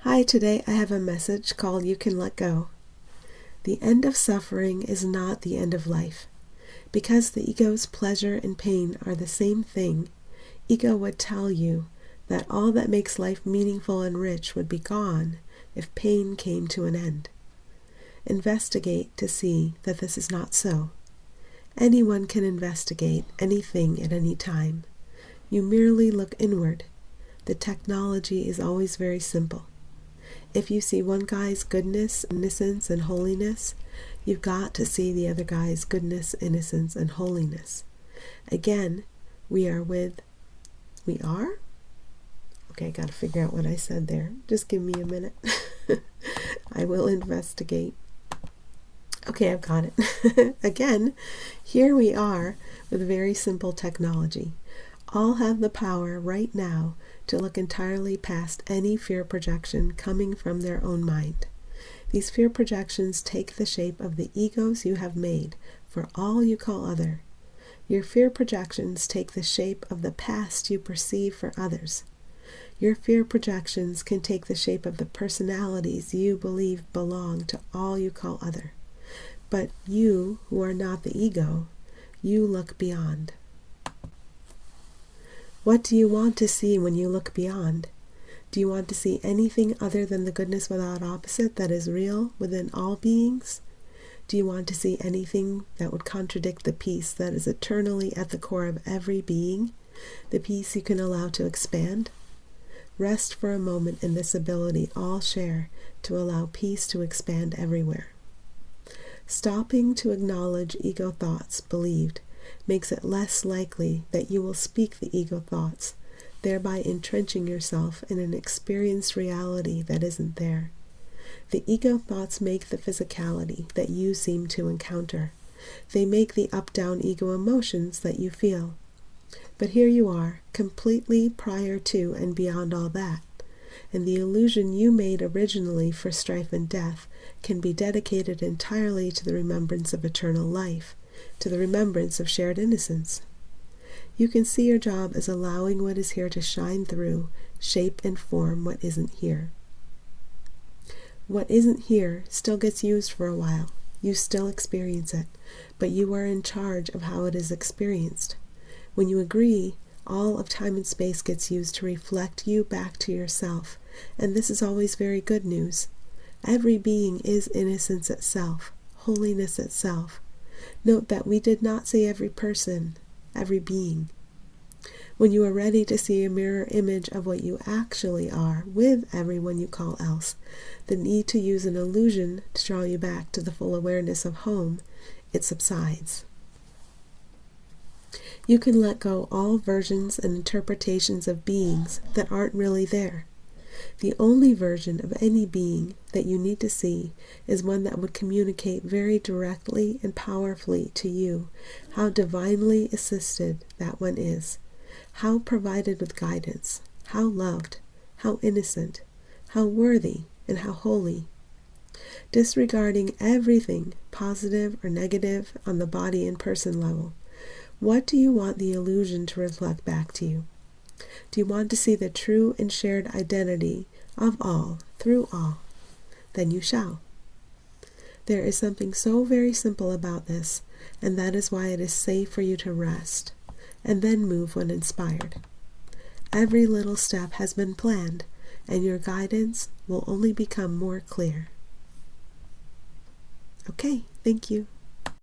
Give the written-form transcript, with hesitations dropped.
Hi, today I have a message called You Can Let Go. The end of suffering is not the end of life. Because the ego's pleasure and pain are the same thing, ego would tell you that all that makes life meaningful and rich would be gone if pain came to an end. Investigate to see that this is not so. Anyone can investigate anything at any time. You merely look inward. The technology is always very simple. If you see one guy's goodness, innocence, and holiness, you've got to see the other guy's goodness, innocence, and holiness. Again, we are? Okay, got to figure out what I said there. Just give me a minute. I will investigate. Okay, I've got it. Again, here we are with very simple technology. All have the power right now to look entirely past any fear projection coming from their own mind. These fear projections take the shape of the egos you have made for all you call other. Your fear projections take the shape of the past you perceive for others. Your fear projections can take the shape of the personalities you believe belong to all you call other. But you, who are not the ego, you look beyond. What do you want to see when you look beyond? Do you want to see anything other than the goodness without opposite that is real within all beings? Do you want to see anything that would contradict the peace that is eternally at the core of every being, the peace you can allow to expand? Rest for a moment in this ability all share to allow peace to expand everywhere. Stopping to acknowledge ego thoughts believed makes it less likely that you will speak the ego thoughts, thereby entrenching yourself in an experienced reality that isn't there. The ego thoughts make the physicality that you seem to encounter. They make the up-down ego emotions that you feel. But here you are, completely prior to and beyond all that. And the illusion you made originally for strife and death can be dedicated entirely to the remembrance of eternal life, to the remembrance of shared innocence. You can see your job as allowing what is here to shine through, shape and form what isn't here. What isn't here still gets used for a while. You still experience it, but you are in charge of how it is experienced. When you agree, all of time and space gets used to reflect you back to yourself, and this is always very good news. Every being is innocence itself, holiness itself. Note that we did not say every person, every being. When you are ready to see a mirror image of what you actually are with everyone you call else, the need to use an illusion to draw you back to the full awareness of home, it subsides. You can let go all versions and interpretations of beings that aren't really there. The only version of any being that you need to see is one that would communicate very directly and powerfully to you how divinely assisted that one is, how provided with guidance, how loved, how innocent, how worthy, and how holy. Disregarding everything positive or negative on the body and person level, what do you want the illusion to reflect back to you? Do you want to see the true and shared identity of all through all? Then you shall. There is something so very simple about this, and that is why it is safe for you to rest, and then move when inspired. Every little step has been planned, and your guidance will only become more clear. Okay, thank you.